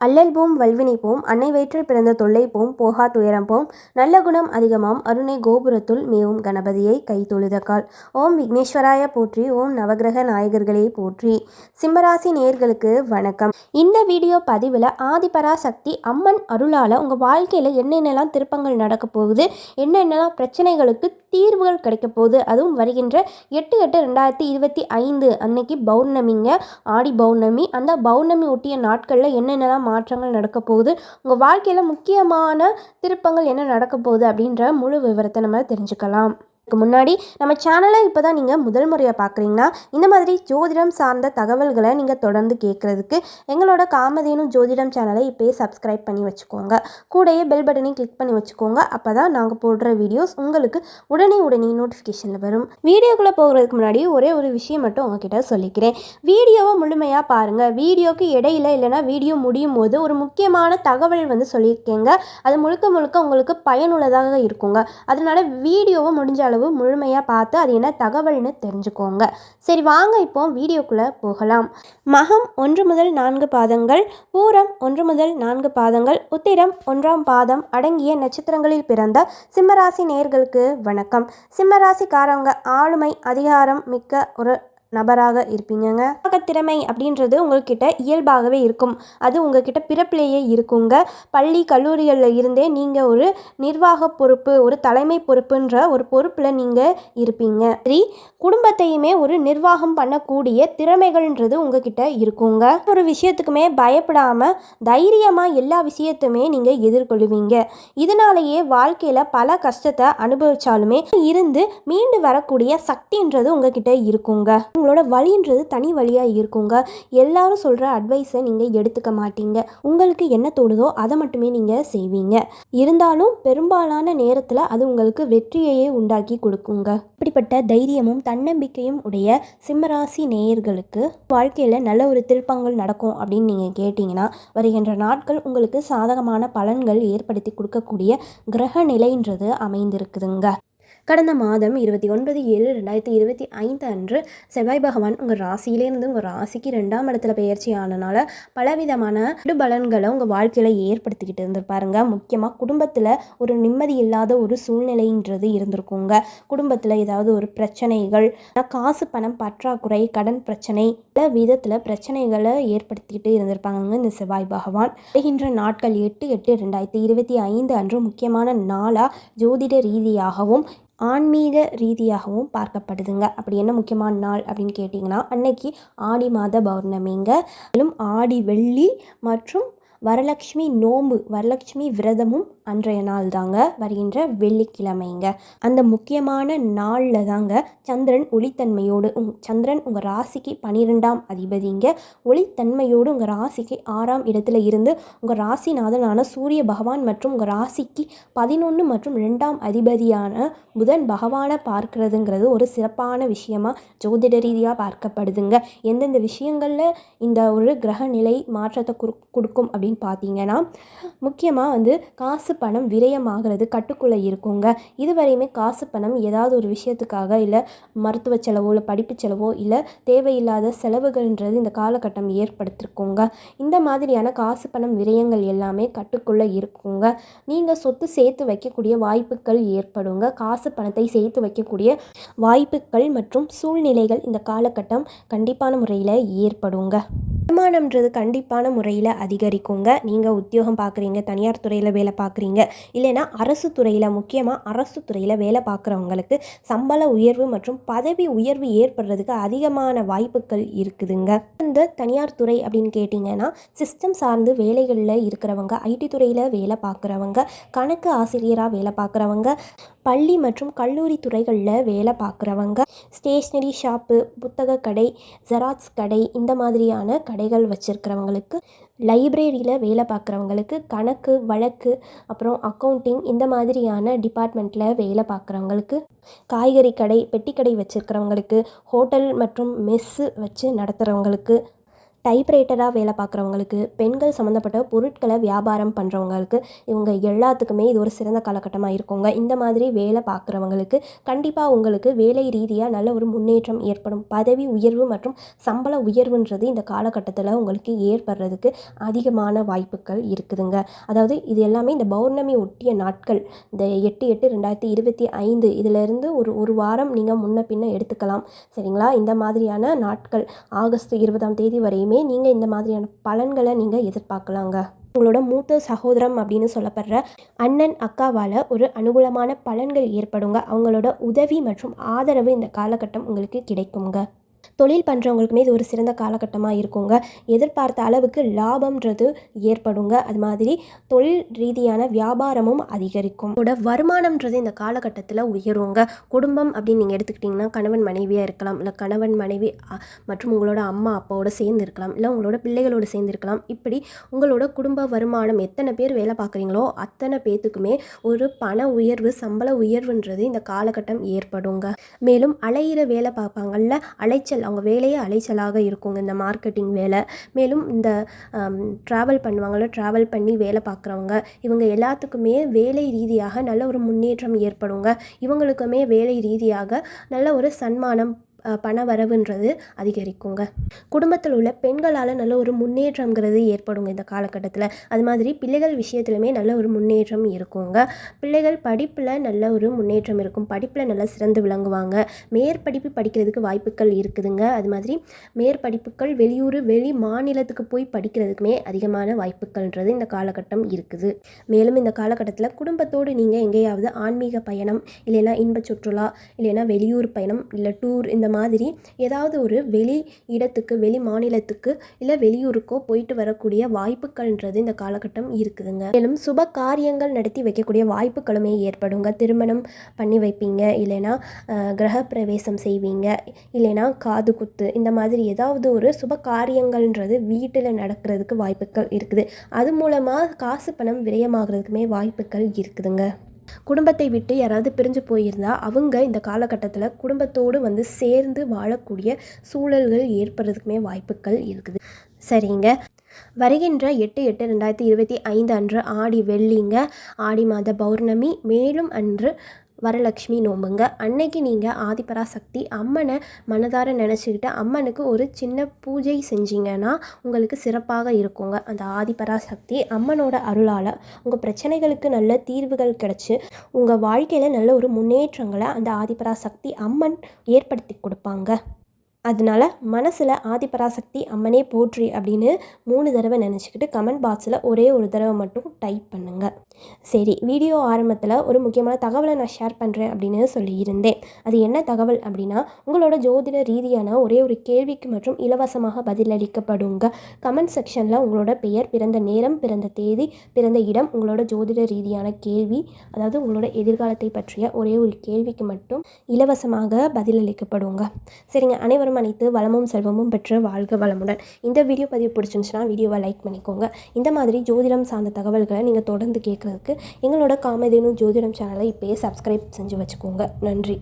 அல்லல் போம் வல்வினை போம் அன்னை வயிற்றில் பிறந்த தொல்லை போம் போகா துயரம் போம் நல்ல குணம் அதிகமாம் அருணை கோபுரத்துள் மேவும் கணபதியை கை தொழுதக்கால். ஓம் விக்னேஸ்வராய போற்றி. ஓம் நவகிரக நாயகர்களே போற்றி. சிம்மராசி நேயர்களுக்கு வணக்கம். இந்த வீடியோ பதிவில் ஆதிபராசக்தி அம்மன் அருளால் உங்கள் வாழ்க்கையில் என்னென்னலாம் திருப்பங்கள் நடக்க போகுது, என்னென்னலாம் பிரச்சனைகளுக்கு தீர்வுகள் கிடைக்க போகுது, அதுவும் வருகின்ற 8/8/2025 அன்னைக்கு பௌர்ணமிங்க, ஆடி பௌர்ணமி. அந்த பௌர்ணமி ஒட்டிய நாட்களில் என்னென்னலாம் மாற்றங்கள் நடக்க போகுது, உங்கள் வாழ்க்கையில் முக்கியமான திருப்பங்கள் என்ன நடக்க போகுது அப்படின்ற முழு விவரத்தை நம்ம தெரிஞ்சுக்கலாம். இதுக்கு முன்னாடி நம்ம சேனலை இப்போ தான் நீங்கள் முதல் முறையாக பார்க்குறீங்கன்னா இந்த மாதிரி ஜோதிடம் சார்ந்த தகவல்களை நீங்கள் தொடர்ந்து கேட்குறதுக்கு எங்களோட காமதேனு ஜோதிடம் சேனலை இப்போயே சப்ஸ்கிரைப் பண்ணி வச்சுக்கோங்க. கூடயே பெல் பட்டனையும் கிளிக் பண்ணி வச்சுக்கோங்க. அப்போ தான் நாங்கள் போடுற வீடியோஸ் உங்களுக்கு உடனே நோட்டிஃபிகேஷனில் வரும். வீடியோக்குள்ளே போகிறதுக்கு முன்னாடி ஒரே ஒரு விஷயம் மட்டும் உங்ககிட்ட சொல்லிக்கிறேன். வீடியோவை முழுமையாக பாருங்கள். வீடியோக்கு இடையில இல்லைனா வீடியோ முடியும் போது ஒரு முக்கியமான தகவல் சொல்லியிருக்கேங்க. அது முழுக்க உங்களுக்கு பயனுள்ளதாக இருக்குங்க. அதனால் வீடியோவை முடிஞ்ச முழுமையாக பார்த்து அது என்ன தகவல்னு தெரிஞ்சுக்கோங்க. சரி, வாங்க இப்போ வீடியோக்குள்ளே போகலாம். மகம் 1 முதல் 4 பாதங்கள், பூரம் 1 முதல் 4 பாதங்கள், உத்திரம் 1ஆம் பாதம் அடங்கிய நட்சத்திரங்களில் பிறந்த சிம்மராசி நேயர்களுக்கு வணக்கம். சிம்மராசிக்காரவங்க ஆளுமை அதிகாரம் மிக்க ஒரு நபராக இருப்பீங்க. திறமை அப்படின்றது உங்கள்கிட்ட இயல்பாகவே இருக்கும். அது உங்ககிட்ட பிறப்பிலேயே இருக்குங்க. பள்ளி கல்லூரிகளில் இருந்தே நீங்கள் ஒரு நிர்வாக பொறுப்பு, ஒரு தலைமை பொறுப்புன்ற ஒரு பொறுப்பில் நீங்கள் இருப்பீங்க. சரி, குடும்பத்தையுமே ஒரு நிர்வாகம் பண்ணக்கூடிய திறமைகள்ன்றது உங்ககிட்ட இருக்குங்க. ஒரு விஷயத்துக்குமே பயப்படாமல் தைரியமாக எல்லா விஷயத்துமே நீங்கள் எதிர்கொள்வீங்க. இதனாலேயே வாழ்க்கையில் பல கஷ்டத்தை அனுபவிச்சாலுமே இருந்து மீண்டு வரக்கூடிய சக்தின்றது உங்ககிட்ட இருக்குங்க. உங்களோட வழின்றது தனி வழியாக இருக்குங்க. எல்லாரும் சொல்கிற அட்வைஸை நீங்கள் எடுத்துக்க மாட்டீங்க. உங்களுக்கு என்ன தோணுதோ அதை மட்டுமே நீங்கள் செய்வீங்க. இருந்தாலும் பெரும்பாலான நேரத்தில் அது உங்களுக்கு வெற்றியையே உண்டாக்கி கொடுக்குங்க. இப்படிப்பட்ட தைரியமும் தன்னம்பிக்கையும் உடைய சிம்மராசி நேயர்களுக்கு வாழ்க்கையில் நல்ல ஒரு திருப்பங்கள் நடக்கும் அப்படின்னு நீங்கள் கேட்டிங்கன்னா வருகின்ற நாட்கள் உங்களுக்கு சாதகமான பலன்கள் ஏற்படுத்தி கொடுக்கக்கூடிய கிரக நிலைன்றது அமைந்திருக்குதுங்க. கடந்த மாதம் 29/7/2025 அன்று செவ்வாய் பகவான் உங்கள் ராசியிலேருந்து உங்கள் ராசிக்கு 2ஆம் இடத்துல பெயர்ச்சி ஆனனால பலவிதமான பலன்களை உங்கள் வாழ்க்கையில் ஏற்படுத்திக்கிட்டு இருந்திருப்பாருங்க. முக்கியமாக குடும்பத்தில் ஒரு நிம்மதி இல்லாத ஒரு சூழ்நிலைன்றது இருந்திருக்குங்க. குடும்பத்தில் ஏதாவது ஒரு பிரச்சனைகள், காசு பணம் பற்றாக்குறை, கடன் பிரச்சனை, பல விதத்தில் பிரச்சனைகளை ஏற்படுத்திக்கிட்டு இருந்திருப்பாங்க இந்த செவ்வாய் பகவான். வருகின்ற நாட்கள் 8/8/2025 அன்று முக்கியமான நாளாக ஜோதிட ரீதியாகவும் ஆன்மீக ரீதியாகவும் பார்க்கப்படுதுங்க. அப்படி என்ன முக்கியமான நாள் அப்படின்னு கேட்டிங்கன்னா அன்னைக்கு ஆடி மாத பௌர்ணமிங்க. மேலும் ஆடி வெள்ளி மற்றும் வரலட்சுமி நோம்பு, வரலட்சுமி விரதமும் அன்றைய நாள் தாங்க, வருகின்ற வெள்ளிக்கிழமைங்க. அந்த முக்கியமான நாளில் தாங்க சந்திரன் ஒளித்தன்மையோடு சந்திரன் உங்கள் ராசிக்கு 12ஆம் அதிபதிங்க. ஒளித்தன்மையோடு உங்கள் ராசிக்கு 6ஆம் இடத்துல இருந்து உங்கள் ராசிநாதனான சூரிய பகவான் மற்றும் உங்கள் ராசிக்கு 11 மற்றும் 2ஆம் அதிபதியான புதன் பகவானை பார்க்கிறதுங்கிறது ஒரு சிறப்பான விஷயமா ஜோதிட ரீதியாக பார்க்கப்படுதுங்க. எந்தெந்த விஷயங்களில் இந்த ஒரு கிரக நிலை மாற்றத்தை கொடுக்கும் அப்படின்னு பார்த்தீங்கன்னா முக்கியமாக காசு பணம் விரயமாகிறது கட்டுக்குள்ளே இருக்குங்க. இதுவரையுமே காசு பணம் ஏதாவது ஒரு விஷயத்துக்காக இல்லை மருத்துவ செலவோ இல்லை படிப்பு செலவோ இல்லை தேவையில்லாத செலவுகள்ன்றது இந்த காலகட்டம் ஏற்படுத்திருக்குங்க. இந்த மாதிரியான காசு பணம் விரயங்கள் எல்லாமே கட்டுக்குள்ளே இருக்குங்க. நீங்கள் சொத்து சேர்த்து வைக்கக்கூடிய வாய்ப்புகள் ஏற்படுங்க. காசு பணத்தை சேர்த்து வைக்கக்கூடிய வாய்ப்புகள் மற்றும் சூழ்நிலைகள் இந்த காலகட்டம் கண்டிப்பான முறையில் ஏற்படுங்க. வருமானம்ன்றது கண்டிப்பான முறையில் அதிகரிக்குங்க. நீங்கள் உத்தியோகம் பார்க்குறீங்க, தனியார் துறையில் வேலை பார்க்குறீங்க, இல்லைன்னா அரசு துறையில், முக்கியமாக அரசு துறையில் வேலை பார்க்குறவங்களுக்கு சம்பள உயர்வு மற்றும் பதவி உயர்வு ஏற்படுறதுக்கு அதிகமான வாய்ப்புகள் இருக்குதுங்க. இந்த தனியார் துறை அப்படின்னு கேட்டிங்கன்னா சிஸ்டம் சார்ந்து வேலைகளில் இருக்கிறவங்க, ஐடி துறையில் வேலை பார்க்குறவங்க, கணக்கு ஆசிரியராக வேலை பார்க்குறவங்க, பள்ளி மற்றும் கல்லூரி துறைகளில் வேலை பார்க்குறவங்க, ஸ்டேஷ்னரி ஷாப்பு, புத்தக கடை, ஜெராக்ஸ் கடை, இந்த மாதிரியான கடைகள் வச்சுருக்கிறவங்களுக்கு, லைப்ரரியில் வேலை பார்க்குறவங்களுக்கு, கணக்கு வழக்கு அப்புறம் அக்கௌண்டிங் இந்த மாதிரியான டிபார்ட்மெண்ட்டில் வேலை பார்க்குறவங்களுக்கு, காய்கறி கடை, பெட்டி கடை வச்சுருக்கிறவங்களுக்கு, ஹோட்டல் மற்றும் மெஸ்ஸு வச்சு நடத்துகிறவங்களுக்கு, டைப்ரைட்டராக வேலை பார்க்குறவங்களுக்கு, பெண்கள் சம்மந்தப்பட்ட பொருட்களை வியாபாரம் பண்ணுறவங்களுக்கு, இவங்க எல்லாத்துக்குமே இது ஒரு சிறந்த காலகட்டமாக இருக்குங்க. இந்த மாதிரி வேலை பார்க்குறவங்களுக்கு கண்டிப்பாக உங்களுக்கு வேலை ரீதியாக நல்ல ஒரு முன்னேற்றம் ஏற்படும். பதவி உயர்வு மற்றும் சம்பள உயர்வுன்றது இந்த காலகட்டத்தில் உங்களுக்கு ஏற்படுறதுக்கு அதிகமான வாய்ப்புகள் இருக்குதுங்க. அதாவது இது எல்லாமே இந்த பௌர்ணமி ஒட்டிய நாட்கள், இந்த 8/8/2025 இதிலிருந்து ஒரு வாரம் நீங்கள் முன்ன பின்ன எடுத்துக்கலாம். சரிங்களா? இந்த மாதிரியான நாட்கள் ஆகஸ்ட் 20ஆம் தேதி வரையுமே நீங்கள் இந்த மாதிரியான பலன்களை நீங்கள் எதிர்பார்க்கலாங்க. உங்களோட மூத்த சகோதரம் அப்படின்னு சொல்லப்படுற அண்ணன் அக்காவால் ஒரு அனுகூலமான பலன்கள் ஏற்படுங்க. அவங்களோட உதவி மற்றும் ஆதரவு இந்த காலகட்டம் உங்களுக்கு கிடைக்குங்க. தொழில் பண்ணுறவங்களுக்குமே இது ஒரு சிறந்த காலகட்டமாக இருக்குங்க. எதிர்பார்த்த அளவுக்கு லாபம்ன்றது ஏற்படுங்க. அது மாதிரி தொழில் ரீதியான வியாபாரமும் அதிகரிக்கும். உங்களோட வருமானம்ன்றது இந்த காலகட்டத்தில் உயருங்க. குடும்பம் அப்படின்னு நீங்கள் எடுத்துக்கிட்டிங்கன்னா கணவன் மனைவியாக இருக்கலாம், இல்லை கணவன் மனைவி மற்றும் உங்களோட அம்மா அப்பாவோட சேர்ந்து இருக்கலாம், இல்லை உங்களோட பிள்ளைகளோடு சேர்ந்து இருக்கலாம். இப்படி உங்களோட குடும்ப வருமானம் எத்தனை பேர் வேலை பார்க்குறீங்களோ அத்தனை பேர்த்துக்குமே ஒரு பண உயர்வு, சம்பள உயர்வுன்றது இந்த காலகட்டம் ஏற்படுங்க. மேலும் அலையிற வேலை பார்ப்பாங்கள்ல, அலைச்சல், அவங்க வேலையே அலைச்சலாக இருக்குங்க இந்த மார்க்கெட்டிங் வேலை. மேலும் இந்த ட்ராவல் பண்ணுவாங்கள்ல, ட்ராவல் பண்ணி வேலை பார்க்குறவங்க, இவங்க எல்லாத்துக்குமே வேலை ரீதியாக நல்ல ஒரு முன்னேற்றம் ஏற்படுங்க. இவங்களுக்குமே வேலை ரீதியாக நல்ல ஒரு சன்மானம், பண வரவுன்றது அதிகரிக்குங்க. குடும்பத்தில் உள்ள பெண்களால் நல்ல ஒரு முன்னேற்றங்கிறது ஏற்படுங்க இந்த காலகட்டத்தில். அது மாதிரி பிள்ளைகள் விஷயத்துலையுமே நல்ல ஒரு முன்னேற்றம் இருக்குங்க. பிள்ளைகள் படிப்பில் நல்ல ஒரு முன்னேற்றம் இருக்கும். படிப்பில் நல்லா சிறந்து விளங்குவாங்க. மேற்படிப்பு படிக்கிறதுக்கு வாய்ப்புகள் இருக்குதுங்க. அது மாதிரி மேற்படிப்புகள் வெளியூர், வெளி மாநிலத்துக்கு போய் படிக்கிறதுக்குமே அதிகமான வாய்ப்புகள்ன்றது இந்த காலகட்டம் இருக்குது. மேலும் இந்த காலகட்டத்தில் குடும்பத்தோடு நீங்கள் எங்கேயாவது ஆன்மீக பயணம், இல்லைன்னா இன்ப சுற்றுலா, இல்லைன்னா வெளியூர் பயணம், இல்லை டூர், இந்த மாதிரி ஏதாவது ஒரு வெளி இடத்துக்கு, வெளி மாநிலத்துக்கு, இல்லை வெளியூருக்கோ போயிட்டு வரக்கூடிய வாய்ப்புகள்ன்றது இந்த காலகட்டம் இருக்குதுங்க. மேலும் சுப காரியங்கள் நடத்தி வைக்கக்கூடிய வாய்ப்புகளுமே ஏற்படுங்க. திருமணம் பண்ணி வைப்பீங்க, இல்லைன்னா கிரக பிரவேசம் செய்வீங்க, இல்லைன்னா காது குத்து, இந்த மாதிரி ஏதாவது ஒரு சுப காரியங்கள்ன்றது வீட்டில் நடக்கிறதுக்கு வாய்ப்புகள் இருக்குது. அது மூலமாக காசு பணம் விரயமாகிறதுக்குமே வாய்ப்புகள் இருக்குதுங்க. குடும்பத்தை விட்டு யாராவது பிரிஞ்சு போயிருந்தால் அவங்க இந்த காலகட்டத்தில் குடும்பத்தோடு வந்து சேர்ந்து வாழக்கூடிய சூழல்கள் ஏற்படுறதுக்குமே வாய்ப்புகள் இருக்குது. சரிங்க, வருகின்ற 8/8/2025 அன்று ஆடி வெள்ளிங்க, ஆடி மாத பௌர்ணமி, மேலும் அன்று வரலட்சுமி நோம்புங்க. அன்னைக்கு நீங்கள் ஆதிபராசக்தி அம்மனை மனதார நினச்சிக்கிட்டு அம்மனுக்கு ஒரு சின்ன பூஜை செஞ்சிங்கன்னா உங்களுக்கு சிறப்பாக இருக்குங்க. அந்த ஆதிபராசக்தி அம்மனோட அருளால் உங்கள் பிரச்சனைகளுக்கு நல்ல தீர்வுகள் கிடச்சி உங்கள் வாழ்க்கையில் நல்ல ஒரு முன்னேற்றங்களை அந்த ஆதிபராசக்தி அம்மன் ஏற்படுத்தி கொடுப்பாங்க. அதனால் மனசில் ஆதிபராசக்தி அம்மனே போற்றி அப்படின்னு 3 தடவை நினச்சிக்கிட்டு கமெண்ட் பாக்ஸில் ஒரே ஒரு தடவை மட்டும் டைப் பண்ணுங்கள். சரி, வீடியோ ஆரம்பத்தில் ஒரு முக்கியமான தகவலை நான் ஷேர் பண்ணுறேன் அப்படின்னு சொல்லியிருந்தேன். அது என்ன தகவல் அப்படின்னா, உங்களோட ஜோதிட ரீதியான ஒரே ஒரு கேள்விக்கு மற்றும் இலவசமாக பதிலளிக்கப்படுங்க. கமெண்ட் செக்ஷனில் உங்களோட பெயர், பிறந்த நேரம், பிறந்த தேதி, பிறந்த இடம், உங்களோட ஜோதிட ரீதியான கேள்வி, அதாவது உங்களோட எதிர்காலத்தை பற்றிய ஒரே ஒரு கேள்விக்கு மட்டும் இலவசமாக பதிலளிக்கப்படுங்க. சரிங்க, அனைவரும் அனைத்து வளமும் செல்வமும் பெற்று வாழ்க வளமுடன். இந்த வீடியோ பதிவு பிடிச்சிருந்துச்சுன்னா வீடியோவை லைக் பண்ணிக்கோங்க. இந்த மாதிரி ஜோதிடம் சார்ந்த தகவல்களை நீங்கள் தொடர்ந்து கேட்குறதுக்கு எங்களோட காமதேனு ஜோதிடம் சேனலை இப்போயே சப்ஸ்கிரைப் செஞ்சு வச்சுக்கோங்க. நன்றி.